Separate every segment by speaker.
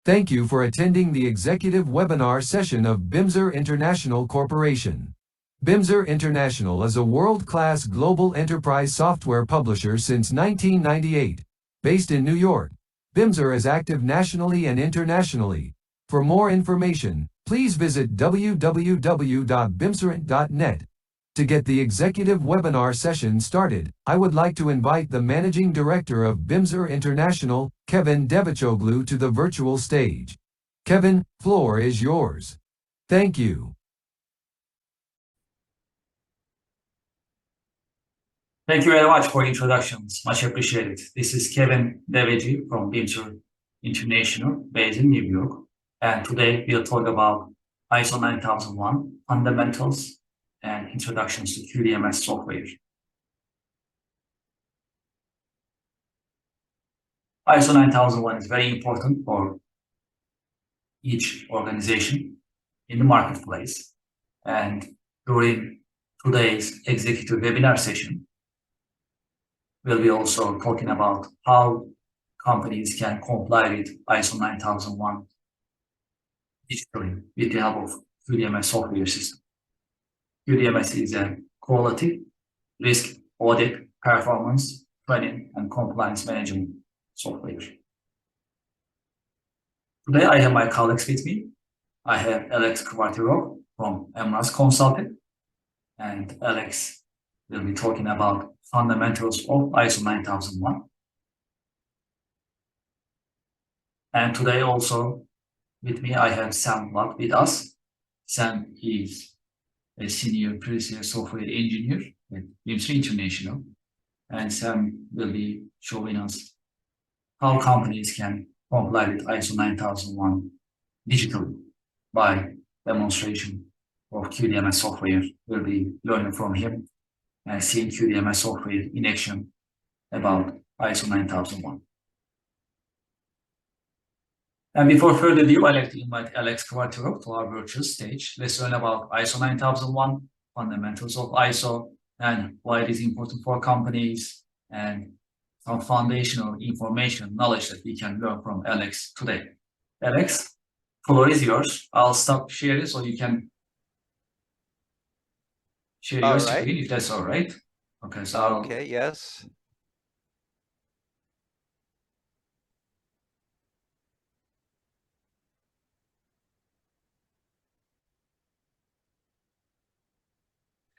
Speaker 1: Thank you for attending the executive webinar session of Bimser International Corporation. Bimser International is a world-class global enterprise software publisher since 1998. Based in New York, Bimser is active nationally and internationally. For more information, please visit www.bimserint.net. To get the executive webinar session started, I would like to invite the Managing Director of Bimser International, Kevin Devachoglu, to the virtual stage. Kevin, floor is yours. Thank you.
Speaker 2: Thank you very much for introductions. Much appreciated. This is Kevin Deveci from Bimser International, based in New York. And today we'll talk about ISO 9001 fundamentals and introductions to QDMS software. ISO 9001 is very important for each organization in the marketplace. And during today's executive webinar session, we'll be also talking about how companies can comply with ISO 9001 digitally with the help of QDMS software system. QDMS is a quality, risk, audit, performance, training, and compliance management software. Today, I have my colleagues with me. I have Alex Kvartirov from MRAS Consulting, and Alex will be talking about fundamentals of ISO 9001. And today also with me, I have Sam Watt with us. Sam is a senior pre-sales software engineer at Bimser International. And Sam will be showing us how companies can comply with ISO 9001 digitally by demonstration of QDMS software. We'll be learning from him and seeing QDMS software in action about ISO 9001. And before further ado, I'd like to invite Alex Kvartirov to our virtual stage. Let's learn about ISO 9001, fundamentals of ISO, and why it is important for companies, and some foundational information, knowledge that we can learn from Alex today. Alex, floor is yours. I'll stop sharing so you can share your screen, if that's all right. Okay, so
Speaker 3: Okay, yes.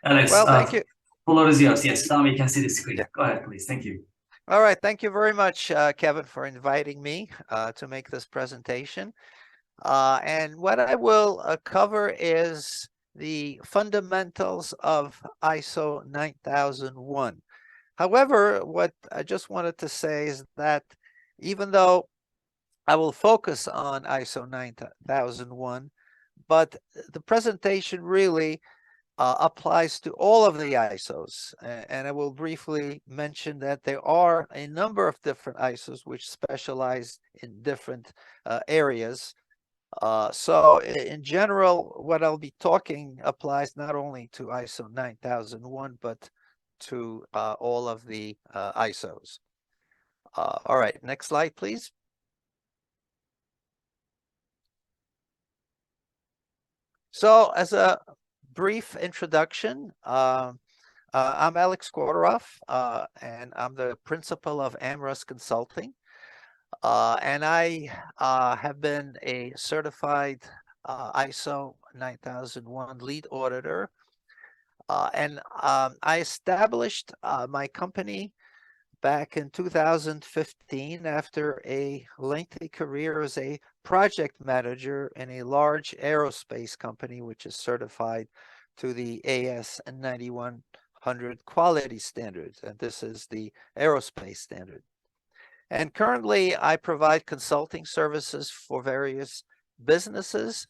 Speaker 2: Alex,
Speaker 3: Well, thank you.
Speaker 2: Floor is yours. Yes, now we can see the screen. Yeah. Go ahead, please. Thank you.
Speaker 3: All right. Thank you very much, Kevin, for inviting me to make this presentation. And what I will cover is the fundamentals of ISO 9001. However, what I just wanted to say is that even though I will focus on ISO 9001, but the presentation really applies to all of the ISOs. And I will briefly mention that there are a number of different ISOs which specialize in different areas. So in general, what I'll be talking applies not only to ISO 9001, but to all of the ISOs. All right, next slide, please. So as a brief introduction, I'm Alex Kvartirov, and I'm the principal of MRAS Consulting. And I have been a certified ISO 9001 lead auditor. And I established my company back in 2015 after a lengthy career as a project manager in a large aerospace company, which is certified to the AS 9100 quality standards. And this is the aerospace standard. And currently, I provide consulting services for various businesses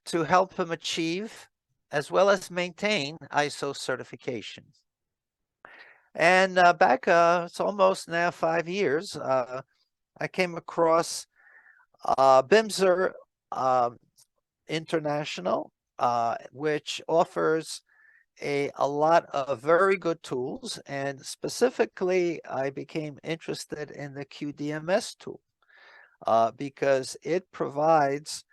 Speaker 3: to help them achieve as well as maintain ISO certification. And back, it's almost now 5 years, I came across Bimser International, which offers a lot of very good tools, and specifically I became interested in the QDMS tool. because it provides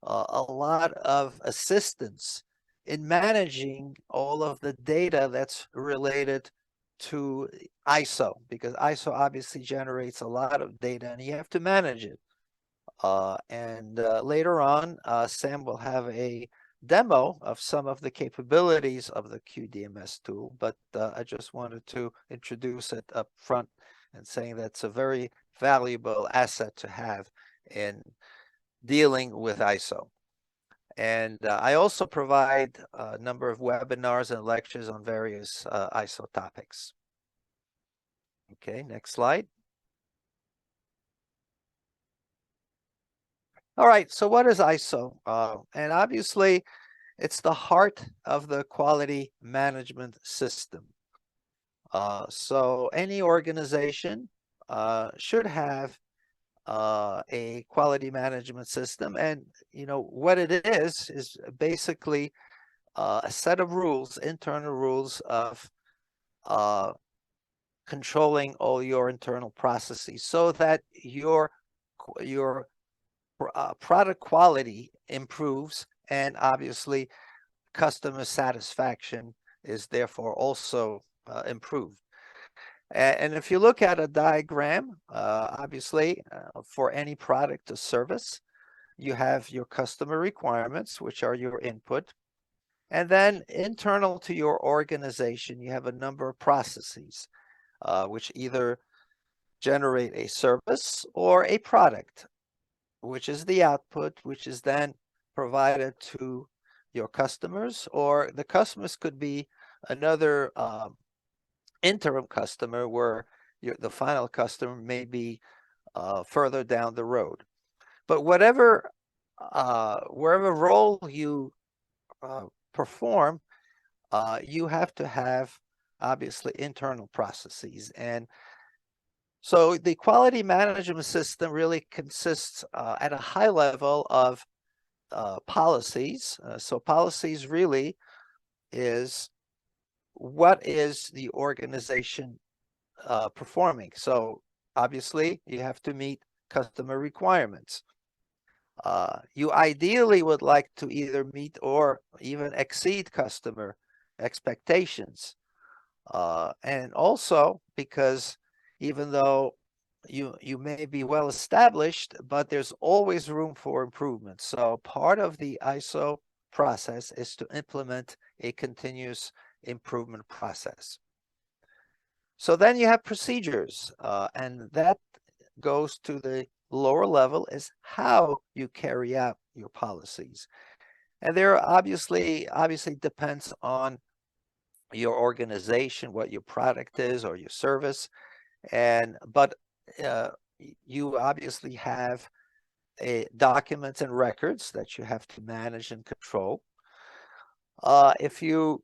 Speaker 3: a lot of assistance in managing all of the data that's related to ISO, because ISO obviously generates a lot of data and you have to manage it. Later on, Sam will have a demo of some of the capabilities of the QDMS tool, but I just wanted to introduce it up front and saying that's a very valuable asset to have in dealing with ISO. And I also provide a number of webinars and lectures on various ISO topics. Okay, next slide. All right, so what is ISO? And obviously, it's the heart of the quality management system. So any organization should have a quality management system. And, you know, what it is basically a set of rules, internal rules of controlling all your internal processes so that your product quality improves, and obviously customer satisfaction is therefore also improved. And if you look at a diagram, obviously for any product or service, you have your customer requirements, which are your input. And then internal to your organization, you have a number of processes, which either generate a service or a product, which is the output, which is then provided to your customers, or the customers could be another interim customer where the final customer may be further down the road. But wherever role you perform, you have to have obviously internal processes. And so the quality management system really consists at a high level of policies. So policies really is what is the organization performing. So obviously you have to meet customer requirements. You ideally would like to either meet or even exceed customer expectations. And also because even though you may be well established, but there's always room for improvement. So part of the ISO process is to implement a continuous improvement process. So then you have procedures, and that goes to the lower level is how you carry out your policies. And there obviously depends on your organization, what your product is or your service. But you obviously have documents and records that you have to manage and control. If you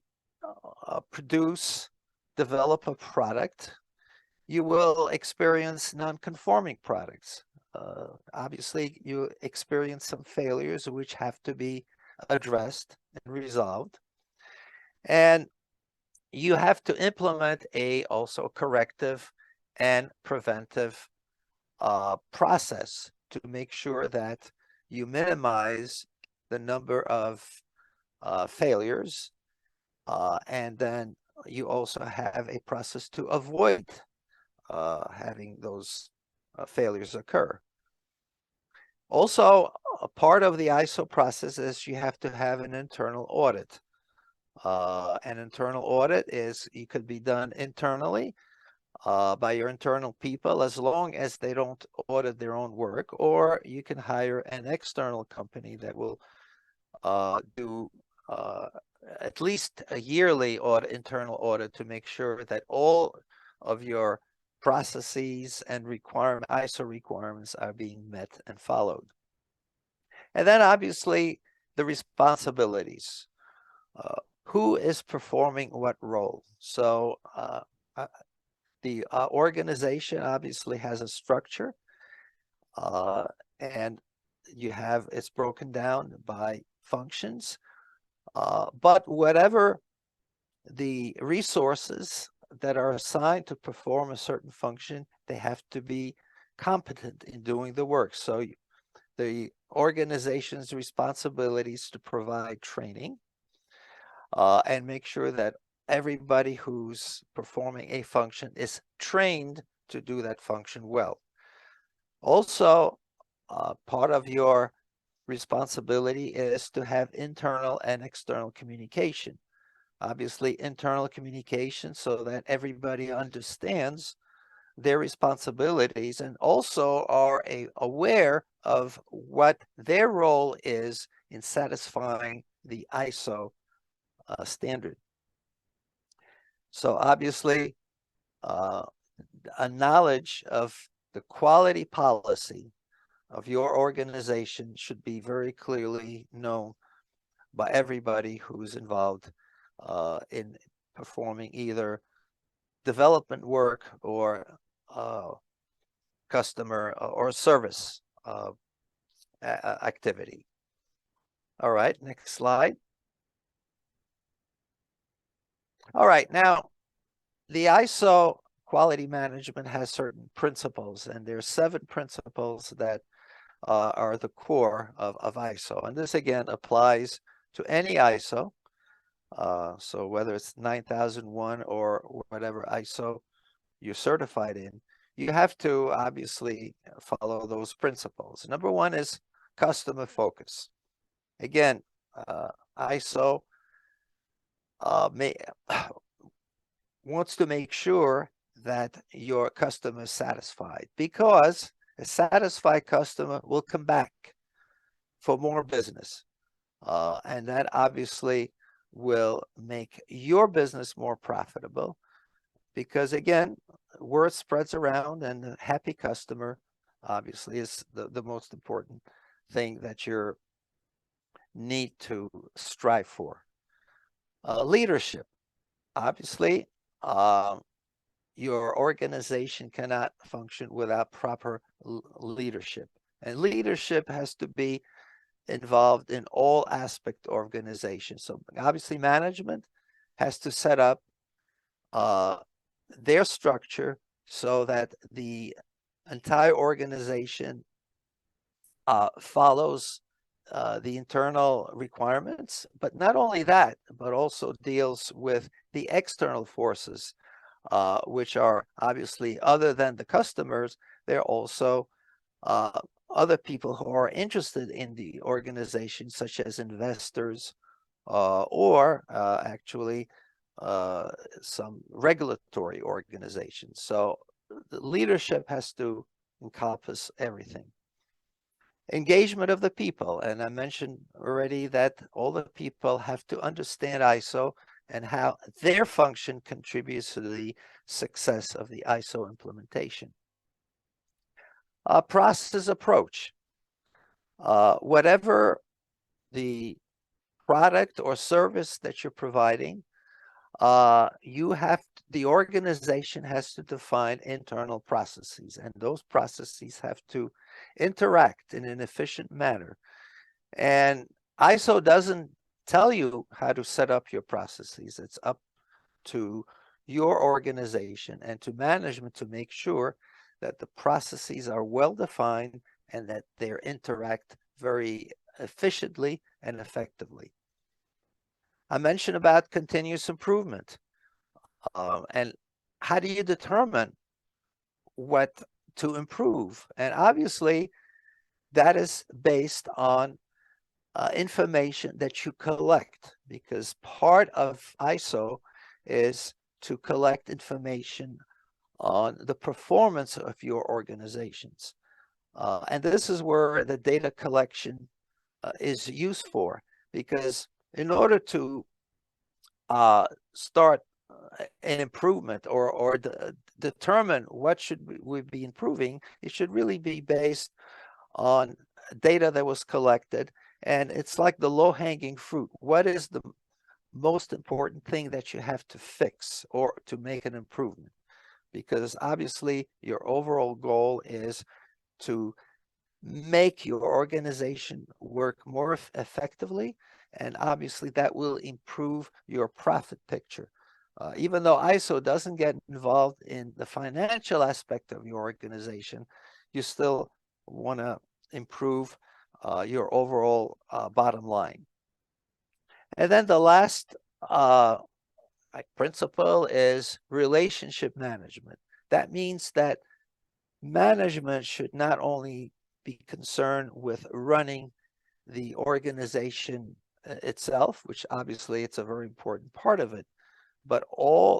Speaker 3: develop a product, you will experience non-conforming products. Obviously, you experience some failures which have to be addressed and resolved. And you have to implement also corrective and preventive process to make sure that you minimize the number of failures, and then you also have a process to avoid having those failures occur. Also, a part of the ISO process is you have to have an internal audit. An internal audit it could be done internally by your internal people, as long as they don't audit their own work, or you can hire an external company that will do at least a yearly internal audit to make sure that all of your processes and ISO requirements are being met and followed. And then obviously the responsibilities. Who is performing what role? So the organization obviously has a structure, and it's broken down by functions. But whatever the resources that are assigned to perform a certain function, they have to be competent in doing the work. So the organization's responsibility is to provide training and make sure that everybody who's performing a function is trained to do that function well. Also, part of your responsibility is to have internal and external communication. Obviously, internal communication so that everybody understands their responsibilities and also are aware of what their role is in satisfying the ISO standard. So obviously, a knowledge of the quality policy of your organization should be very clearly known by everybody who's involved in performing either development work or customer or service activity. All right, next slide. All right, now the ISO quality management has certain principles, and there's 7 principles that are the core of ISO. And this again applies to any ISO. So whether it's 9001 or whatever ISO you're certified in, you have to obviously follow those principles. Number 1 is customer focus. Again, ISO wants to make sure that your customer is satisfied, because a satisfied customer will come back for more business. And that obviously will make your business more profitable, because again, word spreads around, and a happy customer obviously is the most important thing that you need to strive for. Leadership. Obviously, your organization cannot function without proper leadership. And leadership has to be involved in all aspect of organization. So obviously management has to set up their structure so that the entire organization follows the internal requirements, but not only that, but also deals with the external forces, which are obviously, other than the customers, they're also other people who are interested in the organization, such as investors or actually some regulatory organizations. So the leadership has to encompass everything. Engagement of the people, and I mentioned already that all the people have to understand ISO and how their function contributes to the success of the ISO implementation. Process approach. Whatever the product or service that you're providing, the organization has to define internal processes, and those processes have to interact in an efficient manner. And ISO doesn't tell you how to set up your processes. It's up to your organization and to management to make sure that the processes are well defined and that they interact very efficiently and effectively. I mentioned about continuous improvement. And how do you determine what to improve? And obviously, that is based on information that you collect, because part of ISO is to collect information on the performance of your organizations. And this is where the data collection is used for, because in order to start an improvement or determine what should we be improving, it should really be based on data that was collected. And it's like the low-hanging fruit. What is the most important thing that you have to fix or to make an improvement? Because obviously your overall goal is to make your organization work more effectively, and obviously that will improve your profit picture. Even though ISO doesn't get involved in the financial aspect of your organization, you still want to improve your overall bottom line. And then the last principle is relationship management. That means that management should not only be concerned with running the organization itself, which obviously it's a very important part of it, but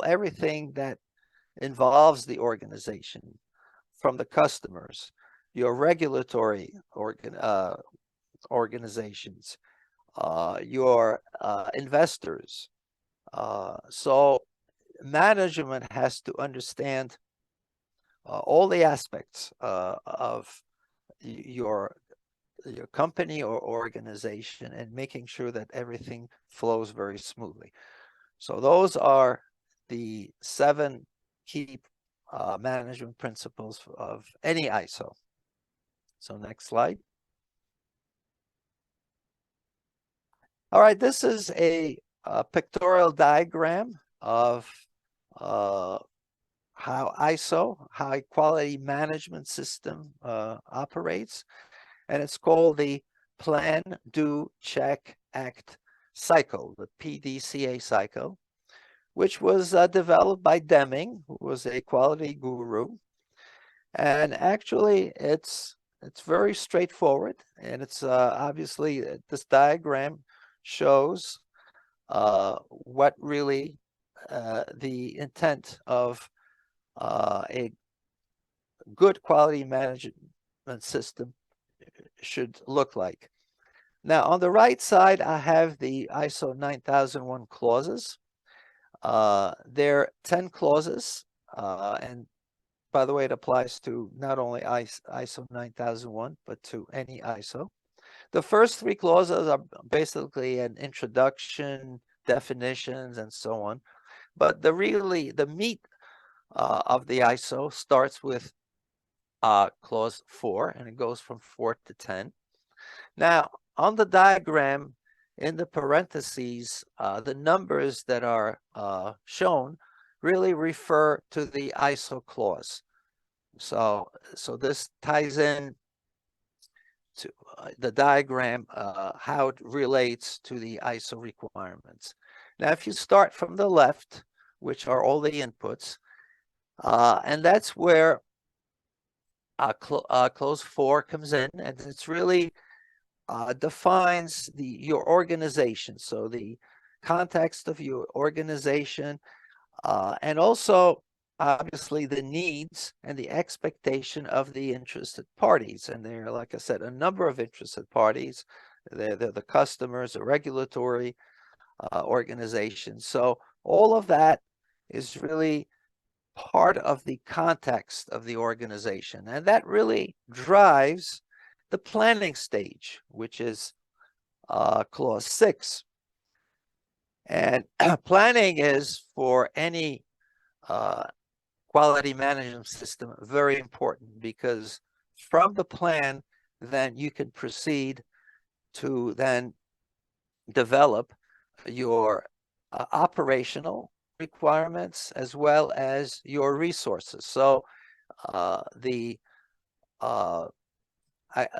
Speaker 3: everything that involves the organization, from the customers, your regulatory organizations, your investors. So management has to understand all the aspects of your company or organization, and making sure that everything flows very smoothly. So those are the 7 key management principles of any ISO. So next slide. All right, this is a pictorial diagram of how ISO, high quality management system, operates. And it's called the Plan, Do, Check, Act cycle, the PDCA cycle, which was developed by Deming, who was a quality guru. And actually, it's very straightforward, and it's obviously this diagram shows what really the intent of a good quality management system should look like. Now, on the right side, I have the ISO 9001 clauses. There are 10 clauses, and by the way, it applies to not only ISO 9001, but to any ISO. The first 3 clauses are basically an introduction, definitions, and so on. But the meat of the ISO starts with clause 4, and it goes from 4 to 10. Now, on the diagram, in the parentheses, the numbers that are shown really refer to the ISO clause. So this ties in to the diagram, how it relates to the ISO requirements. Now, if you start from the left, which are all the inputs, and that's where clause 4 comes in, and it's really defines your organization. So the context of your organization, and also obviously the needs and the expectation of the interested parties. And there are, like I said, a number of interested parties. They're the customers, the regulatory organizations. So all of that is really part of the context of the organization, and that really drives the planning stage, which is clause 6. And planning is, for any quality management system, very important, because from the plan, then you can proceed to then develop your operational requirements as well as your resources. So the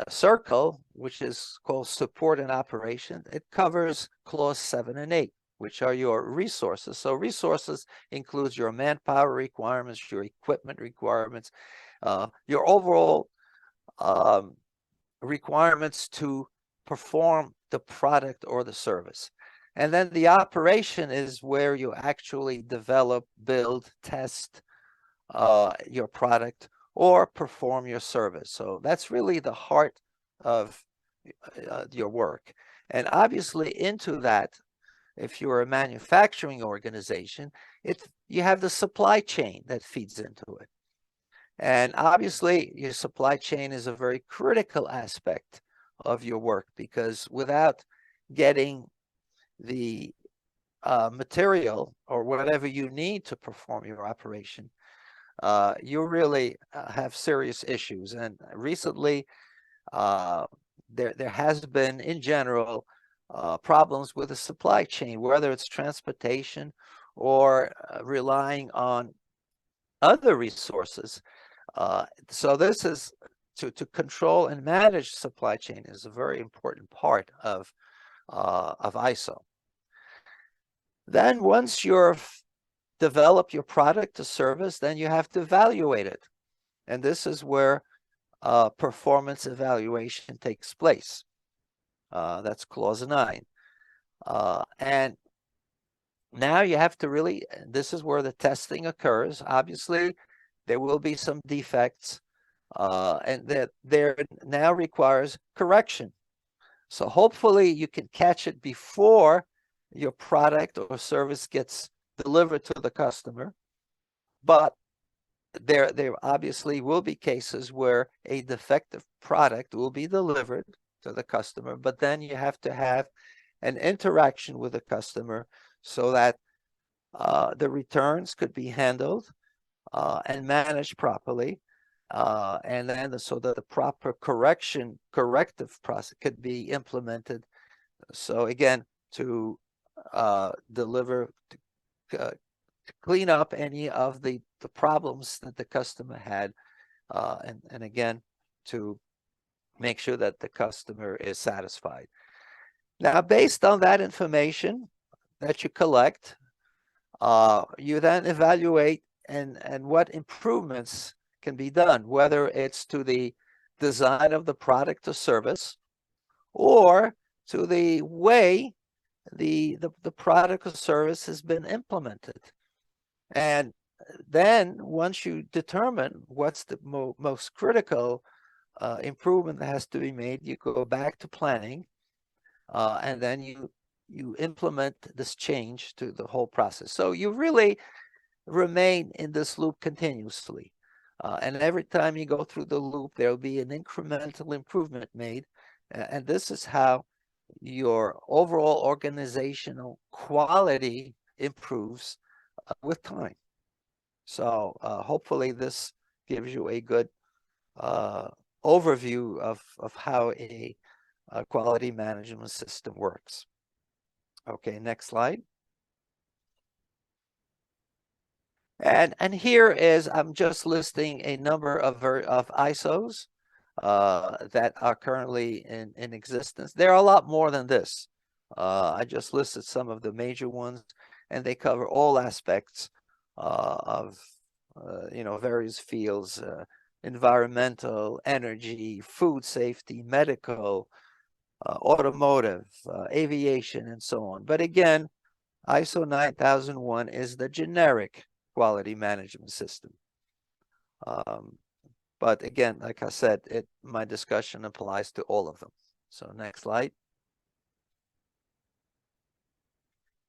Speaker 3: circle, which is called support and operation, it covers clause 7 and 8, which are your resources. So resources includes your manpower requirements, your equipment requirements, your overall requirements to perform the product or the service. And then the operation is where you actually develop, build, test your product or perform your service. So that's really the heart of your work. And obviously into that, if you're a manufacturing organization, you have the supply chain that feeds into it. And obviously your supply chain is a very critical aspect of your work, because without getting the material or whatever you need to perform your operation, you really have serious issues. And recently, there has been, in general, problems with the supply chain, whether it's transportation or relying on other resources. So this is to control and manage supply chain is a very important part of ISO. Then once you've developed your product or service, then you have to evaluate it. And this is where performance evaluation takes place. That's clause 9. And now you have to really, this is where the testing occurs. Obviously, there will be some defects, and that there now requires correction. So hopefully you can catch it before your product or service gets delivered to the customer. But there obviously will be cases where a defective product will be delivered to the customer, but then you have to have an interaction with the customer so that the returns could be handled and managed properly, and then so that the proper corrective process could be implemented. So again, to deliver, to clean up any of the problems that the customer had, and again, to make sure that the customer is satisfied. Now, based on that information that you collect, you then evaluate and what improvements can be done, whether it's to the design of the product or service, or to the way the product or service has been implemented. And then once you determine what's the most critical improvement that has to be made, you go back to planning, and then you implement this change to the whole process. So you really remain in this loop continuously. And every time you go through the loop, there will be an incremental improvement made. And this is how your overall organizational quality improves with time. So hopefully this gives you a good overview of how a quality management system works. Okay, next slide. And here is, I'm just listing a number of ISOs that are currently in existence. There are a lot more than this. I just listed some of the major ones, and they cover all aspects of various fields: environmental, energy, food safety, medical, automotive, aviation, and so on. But again, ISO 9001 is the generic quality management system. But again, like I said, my discussion applies to all of them. So next slide.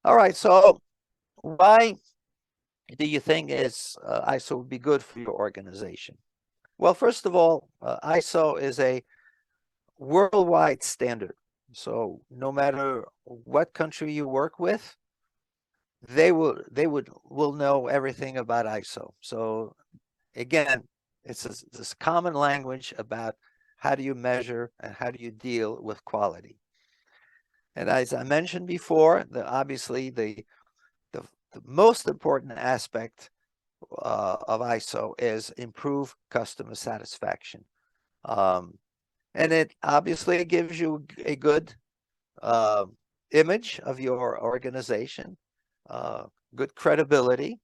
Speaker 3: All right, so why do you think ISO would be good for your organization? Well, first of all, ISO is a worldwide standard. So no matter what country you work with, they will know everything about ISO. So again, it's this common language about how do you measure and how do you deal with quality. And as I mentioned before, obviously the most important aspect of ISO is improve customer satisfaction. And it obviously gives you a good image of your organization, good credibility.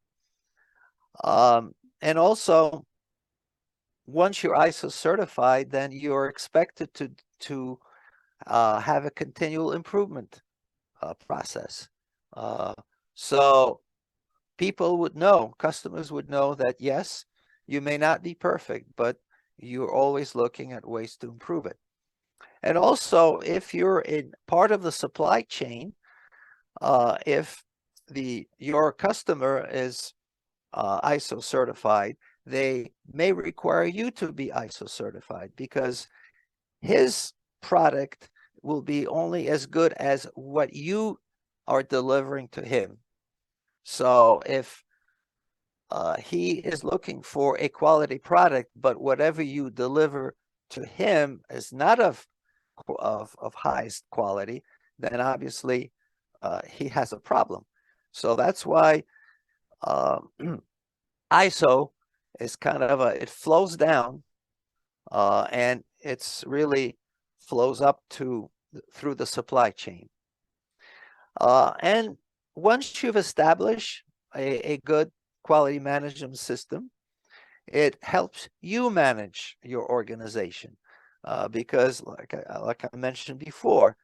Speaker 3: And also, once you're ISO certified, then you're expected to have a continual improvement process. So people would know, customers would know that, yes, you may not be perfect, but you're always looking at ways to improve it. And also, if you're in part of the supply chain, if your customer is ISO certified, they may require you to be ISO certified, because his product will be only as good as what you are delivering to him. So if he is looking for a quality product, but whatever you deliver to him is not of highest quality, then obviously he has a problem. So that's why ISO is kind of it flows down and it's really flows up to through the supply chain. And once you've established a good quality management system, it helps you manage your organization, because like I mentioned before,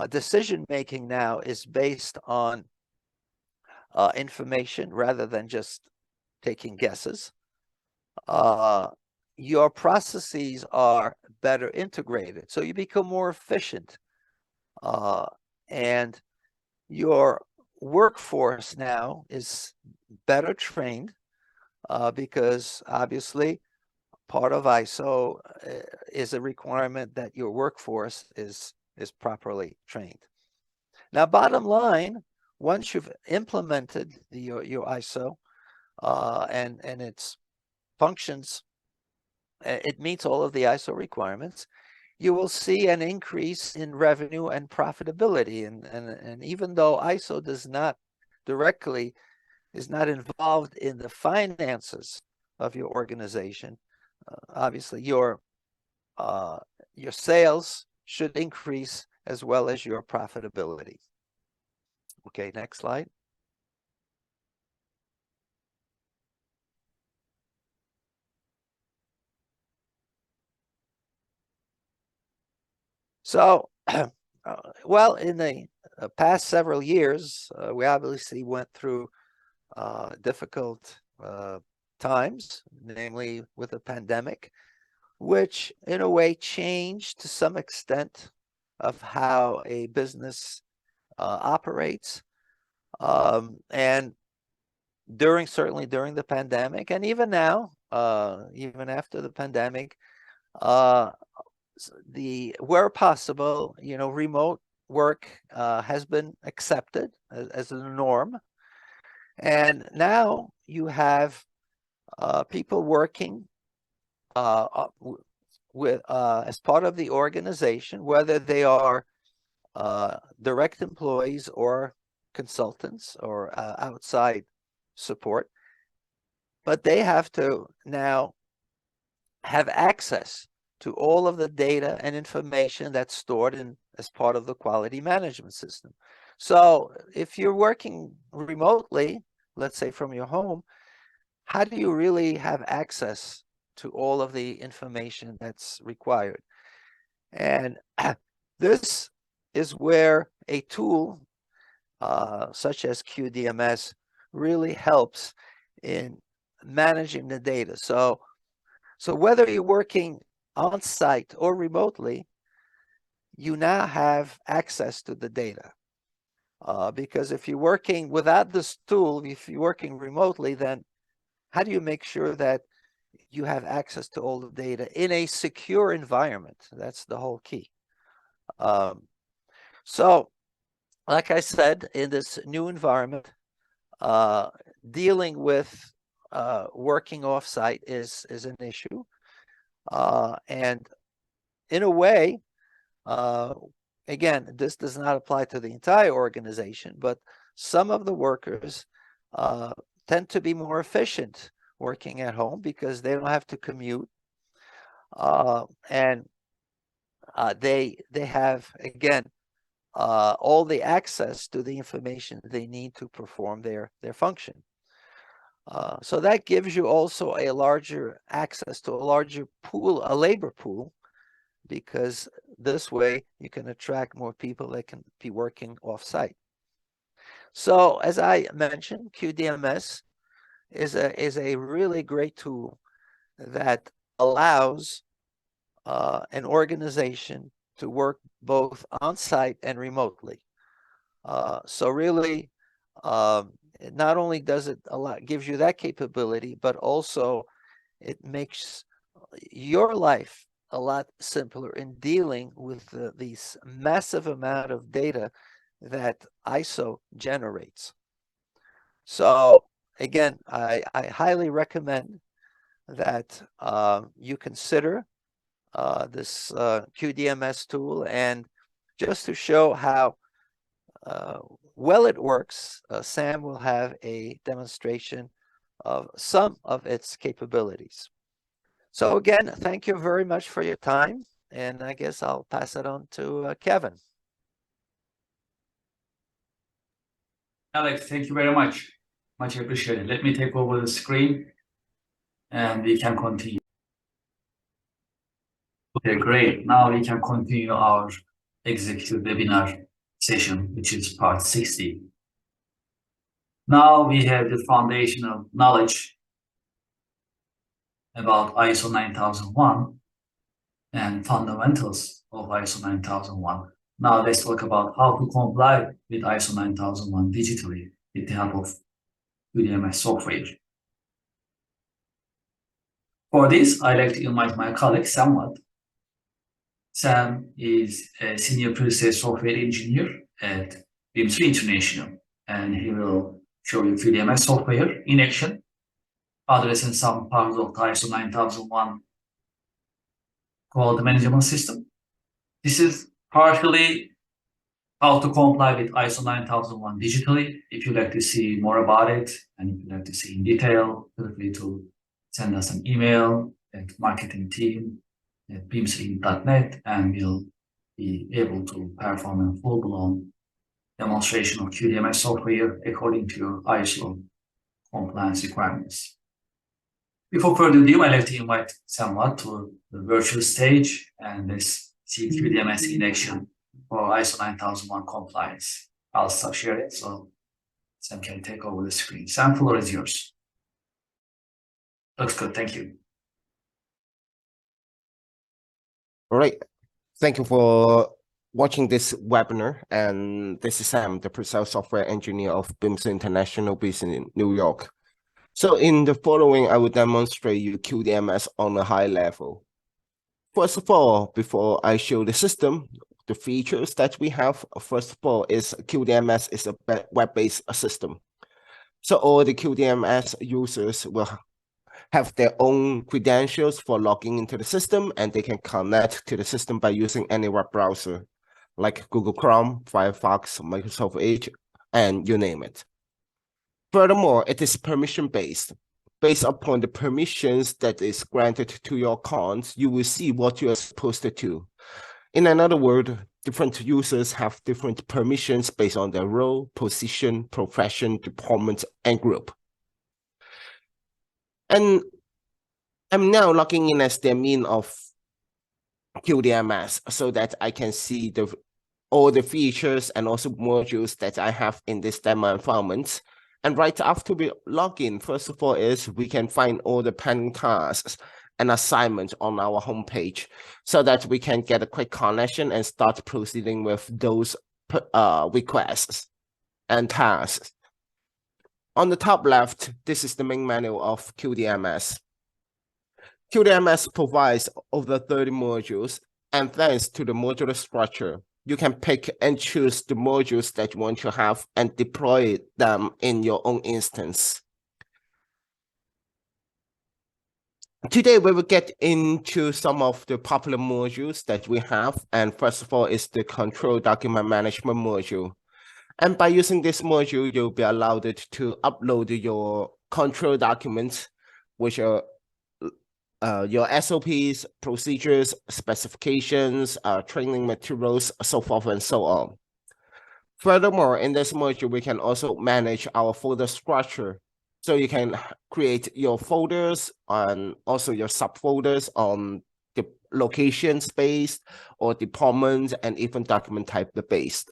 Speaker 3: decision making now is based on information rather than just taking guesses. Your processes are better integrated, so you become more efficient, and your workforce now is better trained, because obviously part of ISO is a requirement that your workforce is properly trained. Now, bottom line, once you've implemented your ISO and its functions, it meets all of the ISO requirements, you will see an increase in revenue and profitability. And even though ISO does not directly, is not involved in the finances of your organization, obviously your sales should increase as well as your profitability. Okay, next slide. So, well, in the past several years, we obviously went through difficult times, namely with the pandemic, which in a way changed to some extent of how a business operates. And certainly during the pandemic, and even now, even after the pandemic, where possible, remote work has been accepted as a norm. And now you have people working with as part of the organization, whether they are direct employees or consultants or outside support, but they have to now have access to all of the data and information that's stored as part of the quality management system. So if you're working remotely, let's say from your home, how do you really have access to all of the information that's required? And this is where a tool such as QDMS really helps in managing the data. So whether you're working on site or remotely, you now have access to the data. Because if you're working without this tool, if you're working remotely, then how do you make sure that you have access to all the data in a secure environment? That's the whole key. So, like I said, in this new environment, dealing with working offsite is an issue. And in a way, again, this does not apply to the entire organization, but some of the workers tend to be more efficient working at home because they don't have to commute, and they have, again, all the access to the information they need to perform their function. So that gives you also a larger access to a larger pool, a labor pool, because this way you can attract more people that can be working off-site. So as I mentioned, QDMS is a really great tool that allows an organization to work both on-site and remotely. So really, not only does it gives you that capability, but also it makes your life a lot simpler in dealing with these massive amount of data that ISO generates. So again, I highly recommend that you consider this QDMS tool. And just to show how well it works, Sam will have a demonstration of some of its capabilities. So again, thank you very much for your time. And I guess I'll pass it on to Kevin.
Speaker 2: Alex, thank you very much. Much appreciated. Let me take over the screen and we can continue. Okay, great. Now we can continue our executive webinar session, which is part 60. Now we have the foundational knowledge about ISO 9001 and fundamentals of ISO 9001. Now let's talk about how to comply with ISO 9001 digitally with the help of QDMS software. For this, I'd like to invite my colleague, Sam Watt. Sam is a senior pre-sales software engineer at Bimser International, and he will show you QDMS software in action, addressing some parts of the ISO 9001 quality management system. This is partially how to comply with ISO 9001 digitally. If you'd like to see more about it, and if you'd like to see in detail, feel free to send us an email at marketingteam@bimser.net, and we'll be able to perform a full-blown demonstration of QDMS software according to your ISO compliance requirements. Before further ado, I'd like to invite Sam Watt to the virtual stage, and let's see QDMS in action for ISO 9001 compliance. I'll stop sharing so Sam can take over the screen. Sam, floor is yours. Looks good, thank you.
Speaker 4: All right, thank you for watching this webinar. And this is Sam, the pre-sales software engineer of Bimser International based in New York. So in the following, I will demonstrate you QDMS on a high level. First of all, before I show the system, the features that we have, first of all, is QDMS is a web-based system. So all the QDMS users will have their own credentials for logging into the system, and they can connect to the system by using any web browser, like Google Chrome, Firefox, Microsoft Edge, and you name it. Furthermore, it is permission-based. Based upon the permissions that is granted to your accounts, you will see what you are supposed to do. In another word, different users have different permissions based on their role, position, profession, department, and group. And I'm now logging in as the admin of QDMS so that I can see all the features and also modules that I have in this demo environment. And right after we log in, first of all, is we can find all the pending tasks and assignments on our homepage so that we can get a quick connection and start proceeding with those requests and tasks. On the top left, this is the main menu of QDMS. QDMS provides over 30 modules, and thanks to the modular structure, you can pick and choose the modules that you want to have and deploy them in your own instance. Today, we will get into some of the popular modules that we have. And first of all is the control document management module. And by using this module, you'll be allowed to upload your control documents, which are your SOPs, procedures, specifications, training materials, so forth and so on. Furthermore, in this module, we can also manage our folder structure. So you can create your folders and also your subfolders on the locations based or department and even document type based.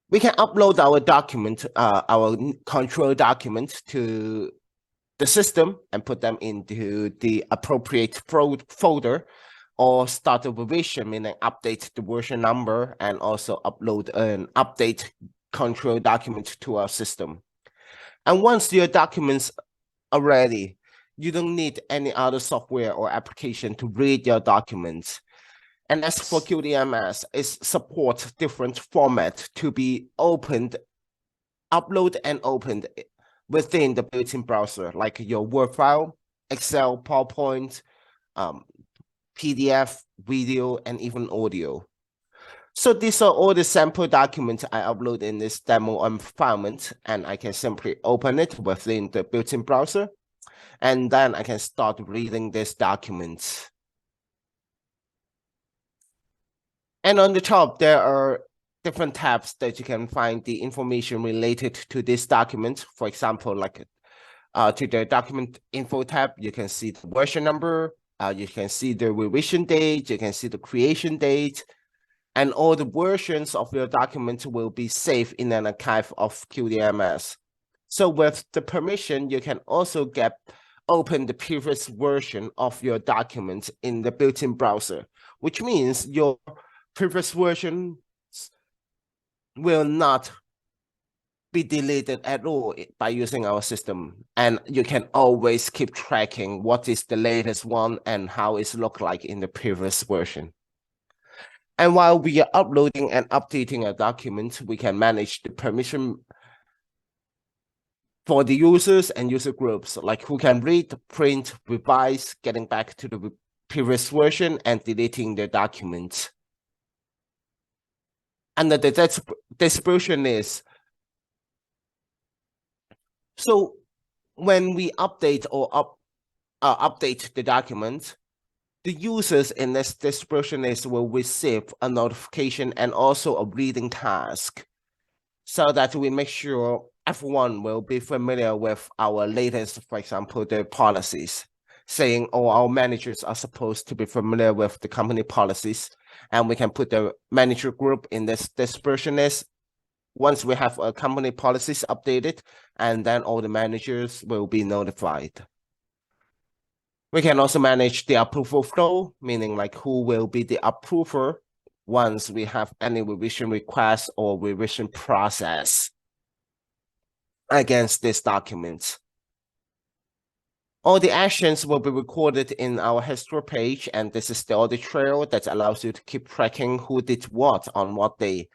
Speaker 4: We can upload our document, our control document to the system and put them into the appropriate folder, or start a revision, meaning update the version number and also upload an update control document to our system. And once your documents are ready, you don't need any other software or application to read your documents. And as for QDMS, it supports different formats to be opened, upload and opened within the built-in browser, like your Word file, Excel, PowerPoint, PDF, video, and even audio. So these are all the sample documents I upload in this demo environment, and I can simply open it within the built-in browser, and then I can start reading these documents. And on the top, there are different tabs that you can find the information related to this document. For example, like to the document info tab, you can see the version number, you can see the revision date, you can see the creation date, and all the versions of your document will be saved in an archive of QDMS. So with the permission, you can also open the previous version of your document in the built-in browser, which means your previous version will not be deleted at all by using our system. And you can always keep tracking what is the latest one and how it looks like in the previous version. And while we are uploading and updating a document, we can manage the permission for the users and user groups, like who can read, print, revise, getting back to the previous version, and deleting the document. And the distribution is, so when we update or update the document, the users in this distribution list will receive a notification and also a reading task, so that we make sure everyone will be familiar with our latest, for example, the policies, saying all our managers are supposed to be familiar with the company policies, and we can put the manager group in this distribution list once we have a company policies updated, and then all the managers will be notified. We can also manage the approval flow, meaning like who will be the approver once we have any revision request or revision process against this document. All the actions will be recorded in our history page, and this is the audit trail that allows you to keep tracking who did what on what day.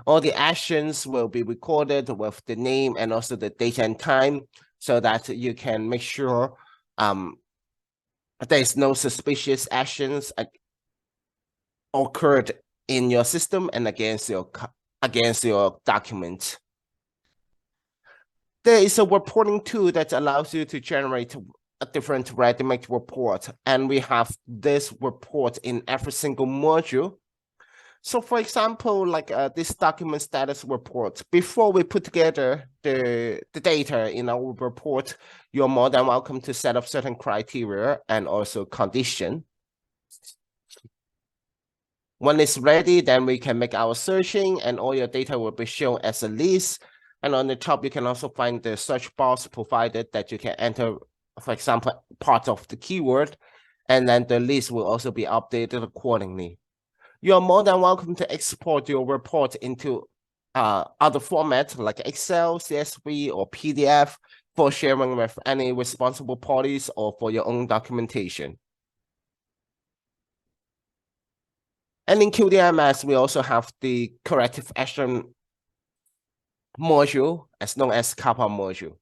Speaker 4: All the actions will be recorded with the name and also the date and time, so that you can make sure there is no suspicious actions occurred in your system and against your document. There is a reporting tool that allows you to generate a different ready-made report, and we have this report in every single module. So for example, like this document status report, before we put together the data in our report, you're more than welcome to set up certain criteria and also condition. When it's ready, then we can make our searching and all your data will be shown as a list. And on the top, you can also find the search box provided that you can enter, for example, part of the keyword, and then the list will also be updated accordingly. You're more than welcome to export your report into other formats like Excel, CSV, or PDF for sharing with any responsible parties or for your own documentation. And in QDMS, we also have the corrective action module, as known as Kappa module.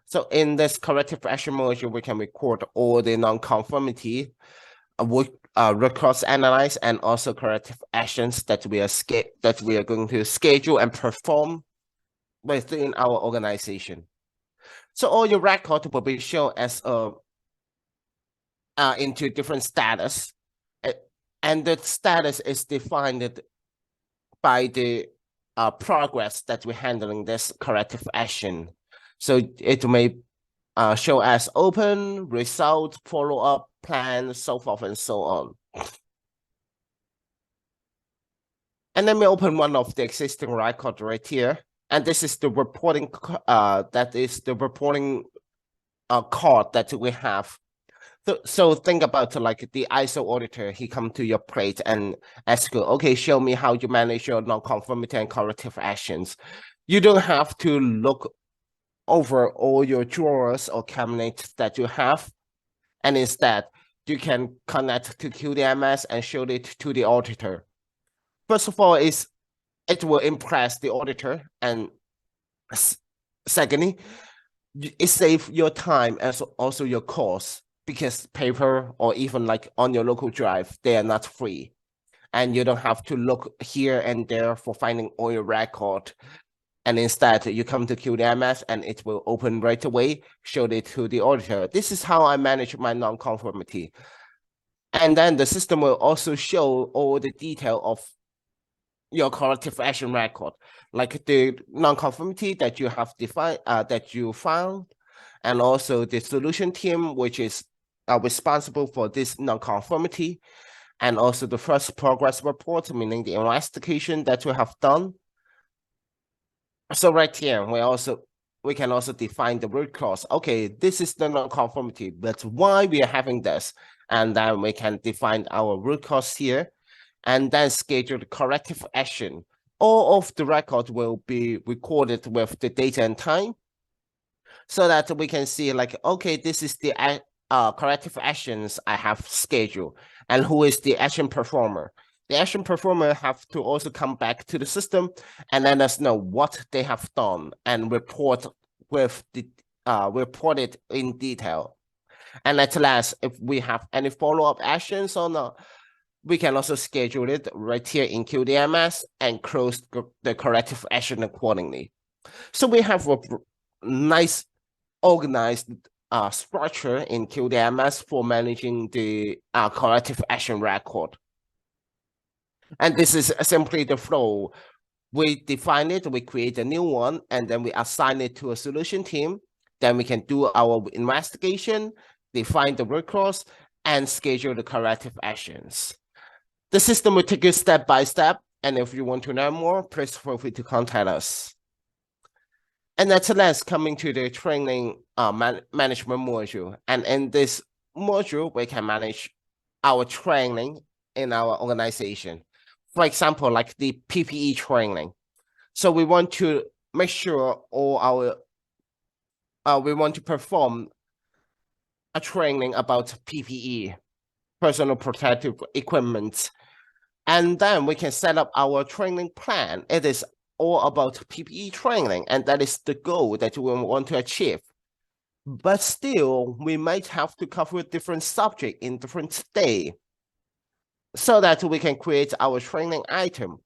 Speaker 4: So in this corrective action module, we can record all the non-conformity, records analyze, and also corrective actions that we are going to schedule and perform within our organization. So all your records will be shown as into different status, and the status is defined by the progress that we're handling this corrective action. So it may show as open, result, follow-up, plan, so forth and so on. And then we open one of the existing record right here. And this is the reporting, card that we have. So think about like the ISO auditor, he come to your plate and ask you, okay, show me how you manage your non-conformity and corrective actions. You don't have to look over all your drawers or cabinets that you have, and instead you can connect to QDMS and show it to the auditor. First of all, it will impress the auditor, and secondly, it saves your time and also your cost, because paper or even like on your local drive, they are not free. and you don't have to look here and there for finding all your record. And instead, you come to QDMS and it will open right away, show it to the auditor. This is how I manage my non-conformity. And then the system will also show all the detail of your corrective action record, like the non-conformity that you have defined, that you found, and also the solution team, which is responsible for this non-conformity, and also the first progress report, meaning the investigation that we have done. So right here, we can also define the root cause. Okay, this is the non-conformity, but why we are having this? And then we can define our root cause here, and then schedule the corrective action. All of the record will be recorded with the date and time, so that we can see like, okay, this is the corrective actions I have scheduled, and who is the action performer. The action performer have to also come back to the system and let us know what they have done and report with the report it in detail. And at last, if we have any follow-up actions or not, we can also schedule it right here in QDMS and close the corrective action accordingly. So we have a nice organized structure in QDMS for managing the corrective action record. And this is simply the flow. We define it, we create a new one, and then we assign it to a solution team. Then we can do our investigation, define the root cause, and schedule the corrective actions. The system will take you step by step, and if you want to learn more, please feel free to contact us. And at last, coming to the training management module. And in this module, we can manage our training in our organization. For example, like the PPE training. So we want to make sure all our, we want to perform a training about PPE, personal protective equipment. And then we can set up our training plan. It is all about PPE training, and that is the goal that we want to achieve. But still, we might have to cover different subjects in different days, so that we can create our training item.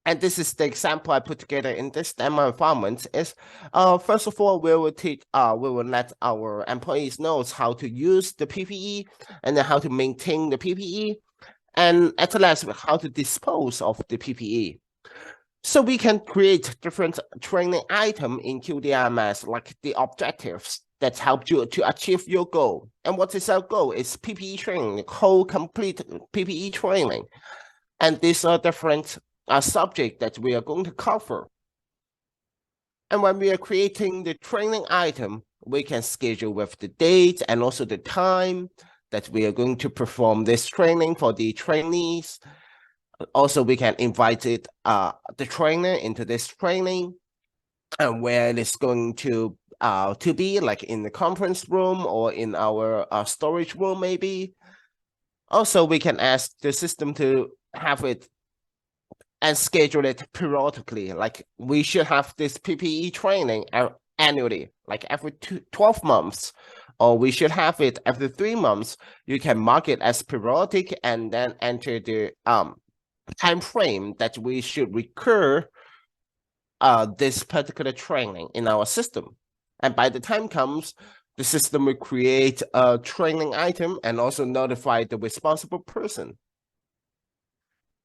Speaker 4: And this is the example I put together in this demo environment. Is first of all, we will let our employees know how to use the PPE, and then how to maintain the PPE, and at last how to dispose of the PPE. So we can create different training items in QDMS, like the objectives that help you to achieve your goal. And what is our goal? It's PPE training, whole complete PPE training. And these are different subjects that we are going to cover. And when we are creating the training item, we can schedule with the date and also the time that we are going to perform this training for the trainees. Also, we can invite the trainer into this training, and where it is going to be, like in the conference room or in our storage room, maybe. Also, we can ask the system to have it and schedule it periodically. Like we should have this PPE training annually, like every 12 months, or we should have it every 3 months. You can mark it as periodic and then enter the time frame that we should recur this particular training in our system. And by the time comes, the system will create a training item and also notify the responsible person.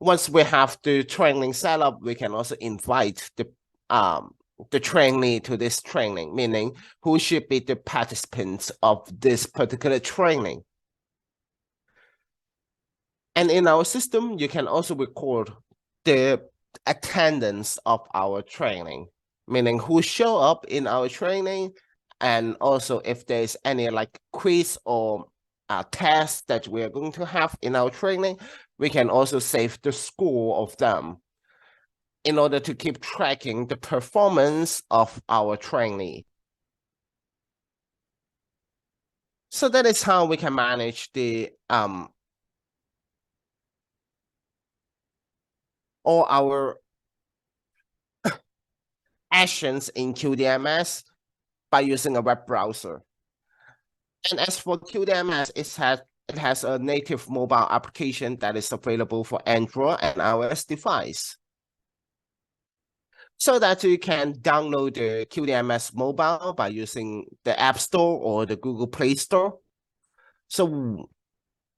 Speaker 4: Once we have the training set up, we can also invite the trainee to this training, meaning who should be the participants of this particular training. And in our system, you can also record the attendance of our training, meaning who show up in our training, and also if there's any like quiz or test that we are going to have in our training, we can also save the score of them in order to keep tracking the performance of our trainee. So that is how we can manage the all our actions in QDMS by using a web browser. And as for QDMS, it has it has a native mobile application that is available for Android and iOS device. So that you can download the QDMS mobile by using the App Store or the Google Play Store. So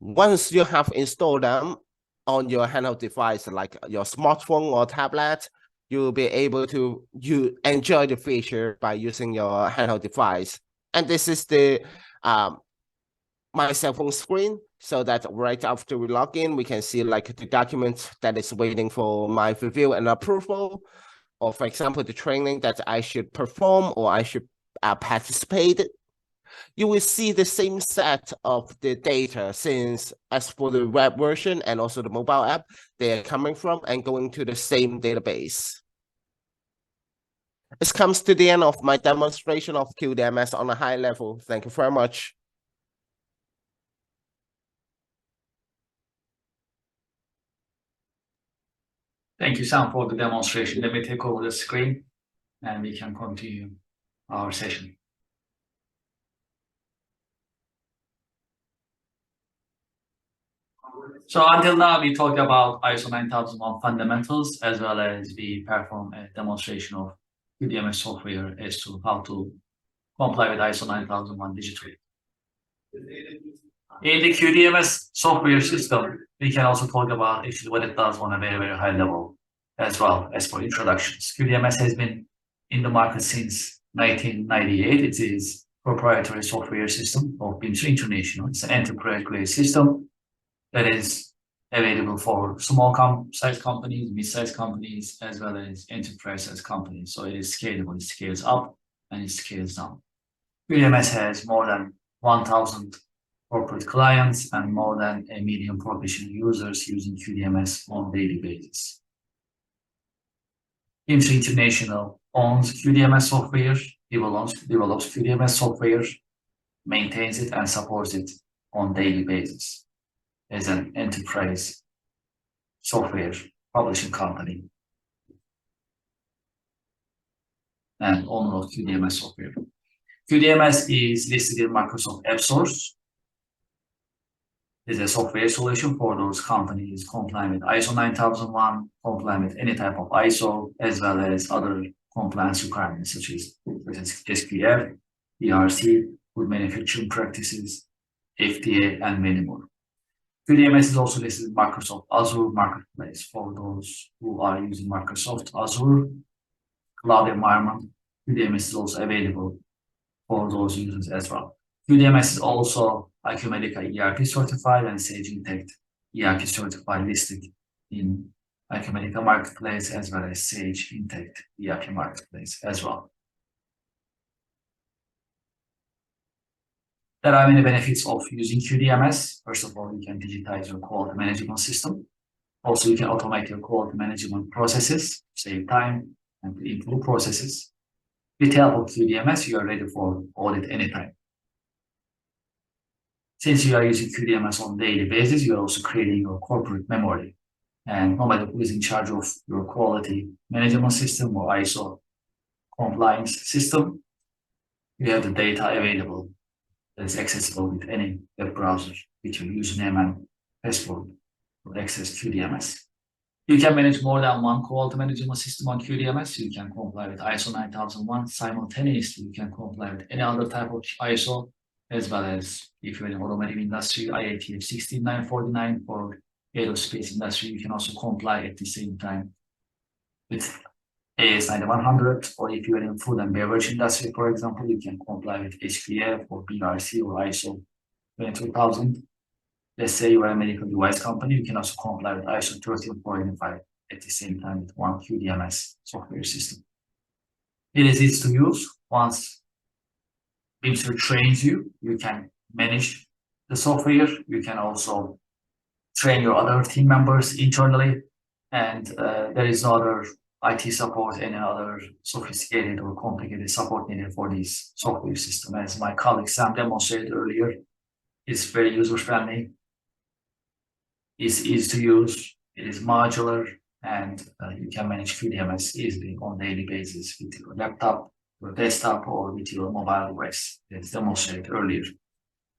Speaker 4: once you have installed them on your handheld device, like your smartphone or tablet, you'll be able to enjoy the feature by using your handheld device. And this is the my cell phone screen, so that right after we log in, we can see like the document that is waiting for my review and approval, or for example, the training that I should perform or I should participate. You will see the same set of the data, since as for the web version and also the mobile app, they are coming from and going to the same database. This comes to the end of my demonstration of QDMS on a high level. Thank you very much.
Speaker 2: Thank you, Sam, for the demonstration. Let me take over the screen and we can continue our session. So until now, we talked about ISO 9001 fundamentals, as well as we perform a demonstration of QDMS software as to how to comply with ISO 9001 digitally. In the QDMS software system, we can also talk about actually what it does on a very, very high level, as well as for introductions. QDMS has been in the market since 1998. It is proprietary software system of Bimser International. It's an enterprise-grade system that is available for small-size companies, mid-size companies, as well as enterprise-size companies. So it is scalable. It scales up and it scales down. QDMS has more than 1,000 corporate clients and more than 1 million professional users using QDMS on a daily basis. Bimser International owns QDMS software, develops QDMS software, maintains it, and supports it on a daily basis as an enterprise software publishing company and owner of QDMS software. QDMS is listed in Microsoft App Stores. It's a software solution for those companies complying with ISO 9001, complying with any type of ISO, as well as other compliance requirements such as SQF, ERC, good manufacturing practices, FDA, and many more. QDMS is also listed in Microsoft Azure Marketplace for those who are using Microsoft Azure cloud environment. QDMS is also available for those users as well. QDMS is also Acumatica ERP certified and Sage Intacct ERP certified, listed in Acumatica Marketplace, as well as Sage Intacct ERP Marketplace as well. There are many benefits of using QDMS. First of all, you can digitize your quality management system. Also, you can automate your quality management processes, save time, and improve processes. With the help of QDMS, you are ready for audit anytime. Since you are using QDMS on a daily basis, you are also creating your corporate memory. And no matter who is in charge of your quality management system or ISO compliance system, you have the data available that is accessible with any web browser with your username and password to access QDMS. You can manage more than one quality management system on QDMS. You can comply with ISO 9001 simultaneously. You can comply with any other type of ISO, as well as if you're in the automotive industry, IATF 16949 for aerospace industry, you can also comply at the same time with AS 9100, or if you're in food and beverage industry, for example, you can comply with HPF or BRC or ISO 22000. Let's say you are a medical device company, you can also comply with ISO 13485 at the same time with one QDMS software system. It is easy to use. Once Bimser trains you, you can manage the software. You can also train your other team members internally, and there is no other IT support, any other sophisticated or complicated support needed for this software system. As my colleague Sam demonstrated earlier, it's very user-friendly, it's easy to use, it is modular, and you can manage QDMS easily on a daily basis with your laptop, your desktop, or with your mobile device, as demonstrated earlier.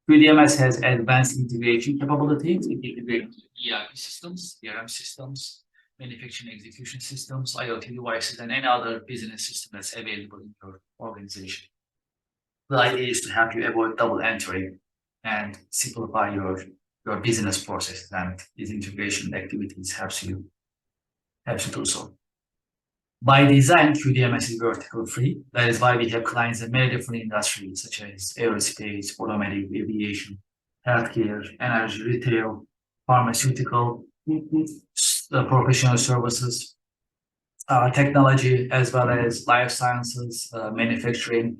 Speaker 2: QDMS has advanced integration capabilities. It integrates ERP systems, CRM systems, manufacturing execution systems, IoT devices, and any other business system that's available in your organization. The idea is to help you avoid double entry and simplify your business processes, and these integration activities helps you do so. By design, QDMS is vertical free. That is why we have clients in many different industries, such as aerospace, automotive, aviation, healthcare, energy, retail, pharmaceutical, professional services, technology, as well as life sciences, manufacturing,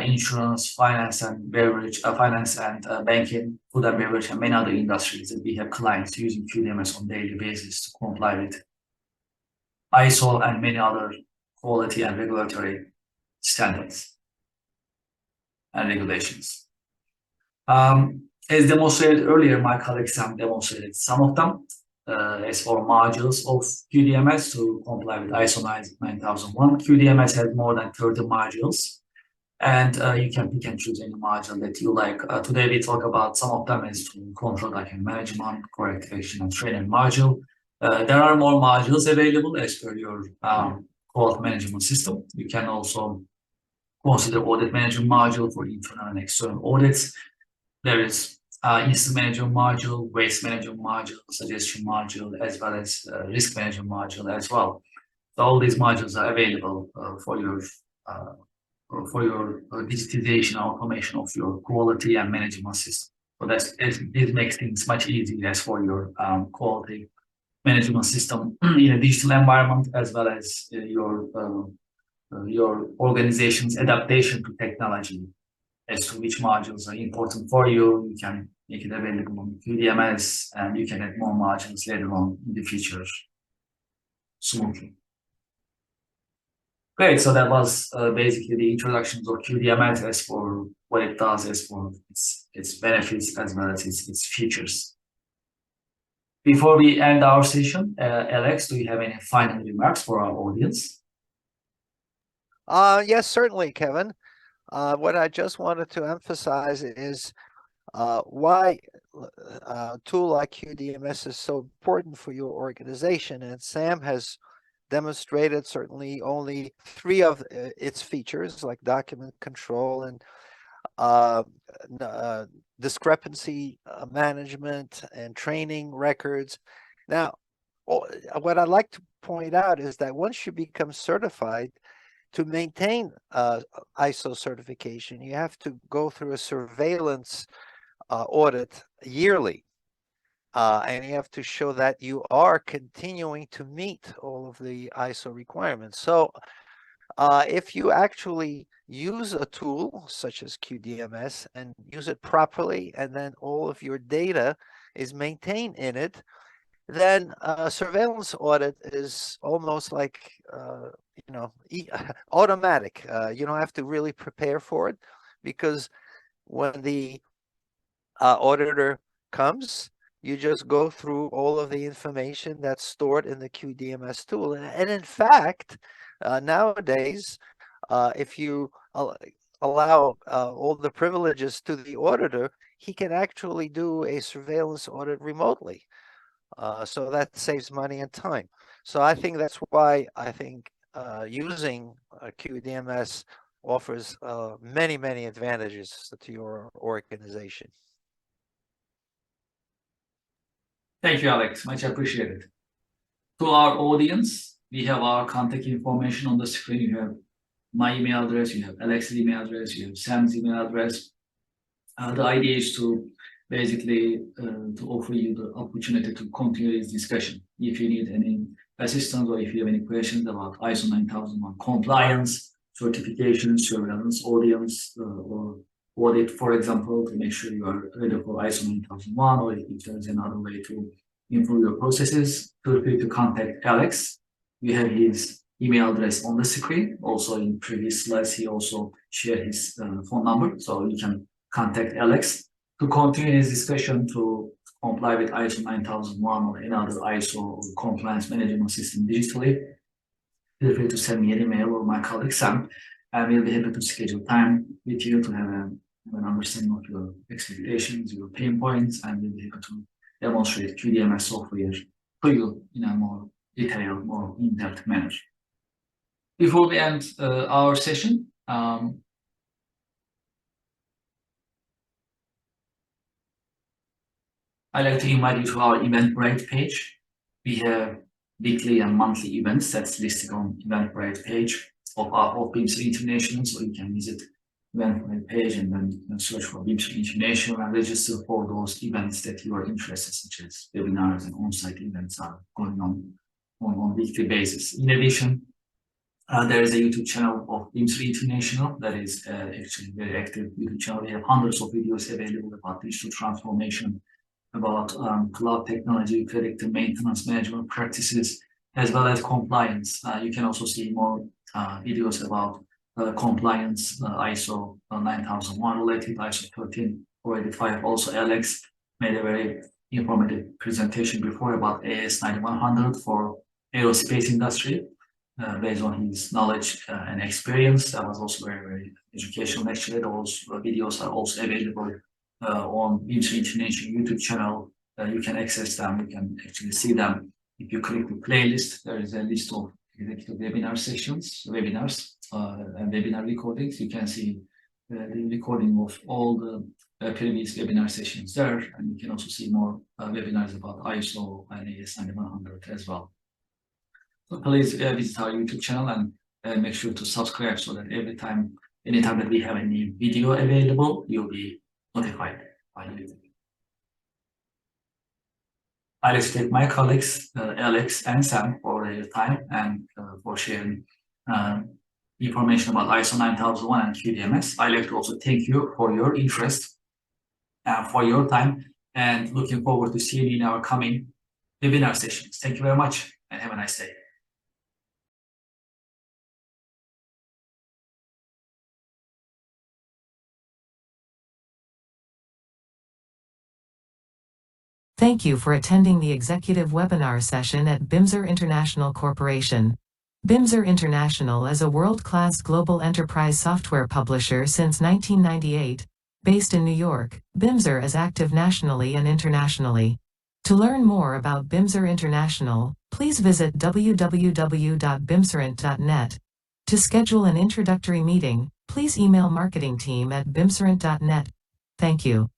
Speaker 2: insurance, finance and beverage, finance and banking, food and beverage, and many other industries that we have clients using QDMS on a daily basis to comply with ISO and many other quality and regulatory standards and regulations. As demonstrated earlier, my colleague Sam demonstrated some of them as for modules of QDMS to comply with ISO 9001. QDMS has more than 30 modules, and you can pick and choose any module that you like. Today we talk about some of them as to control document management, corrective action, and training module. There are more modules available as per your quality management system. You can also consider audit management module for internal and external audits. There is incident management module, waste management module, suggestion module, as well as risk management module as well. So all these modules are available for your digitization, automation of your quality and management system. So it makes things much easier as for your quality management system in a digital environment, as well as your organization's adaptation to technology as to which modules are important for you. You can make it available on QDMS, and you can add more modules later on in the future smoothly. Great, so that was basically the introductions of QDMS as for what it does, as for its benefits, as well as its features. Before we end our session, Alex, do you have any final remarks for our audience?
Speaker 3: Yes, certainly, Kevin. What I just wanted to emphasize is why a tool like QDMS is so important for your organization. And Sam has demonstrated certainly only 3 of its features, like document control and discrepancy management and training records. Now, what I'd like to point out is that once you become certified, to maintain ISO certification, you have to go through a surveillance audit yearly. And you have to show that you are continuing to meet all of the ISO requirements. So if you actually use a tool such as QDMS and use it properly, and then all of your data is maintained in it, then a surveillance audit is almost like, automatic. You don't have to really prepare for it, because when the auditor comes, you just go through all of the information that's stored in the QDMS tool. And in fact, nowadays, if you allow all the privileges to the auditor, he can actually do a surveillance audit remotely. So that saves money and time. So I think that's why I think using QDMS offers many, many advantages to your organization.
Speaker 2: Thank you, Alex. Much appreciated. To our audience, we have our contact information on the screen. You have my email address, you have Alex's email address, you have Sam's email address. The idea is to basically to offer you the opportunity to continue this discussion. If you need any assistance, or if you have any questions about ISO 9001 compliance, certification, surveillance, audience, or audit, for example, to make sure you are ready for ISO 9001, or if there's another way to improve your processes, feel free to contact Alex. You have his email address on the screen. Also in previous slides, he also shared his phone number, so you can contact Alex to continue his discussion to comply with ISO 9001 or another ISO compliance management system digitally. Feel free to send me an email or my colleague Sam, and we'll be happy to schedule time with you to have a have an understanding of your expectations, your pain points, and you'll be able to demonstrate QDMS software to you in a more detailed, more in-depth manner. Before we end our session, I'd like to invite you to our Eventbrite page. We have weekly and monthly events that's listed on Eventbrite page of Bimser International. So you can visit Eventbrite page and then you can search for Bimser International and register for those events that you are interested, such as webinars and on-site events are going on a weekly basis. In addition, there is a YouTube channel of Bimser International that is actually a very active YouTube channel. We have hundreds of videos available about digital transformation, about cloud technology, predictive maintenance management practices, as well as compliance. You can also see more videos about compliance, ISO 9001 related, ISO 13485. Also, Alex made a very informative presentation before about AS 9100 for aerospace industry. Based on his knowledge and experience. That was also very, very educational. Actually, those videos are also available on Bimser International YouTube channel. You can access them. You can actually see them. If you click the playlist, there is a list of executive webinar sessions, webinars, and webinar recordings. You can see the recording of all the previous webinar sessions there, and you can also see more webinars about ISO and AS 9100 as well. So please visit our YouTube channel and make sure to subscribe so that anytime that we have a new video available, you'll be notified by YouTube. I'd like to thank my colleagues, Alex and Sam, for their time and for sharing information about ISO 9001 and QDMS. I'd like to also thank you for your interest and for your time, and looking forward to seeing you in our coming webinar sessions. Thank you very much and have a nice day.
Speaker 5: Thank you for attending the executive webinar session at Bimser International Corporation. Bimser International is a world-class global enterprise software publisher since 1998. Based in New York, Bimser is active nationally and internationally. To learn more about Bimser International, please visit www.bimserint.net. To schedule an introductory meeting, please email marketingteam@bimserint.net. Thank you.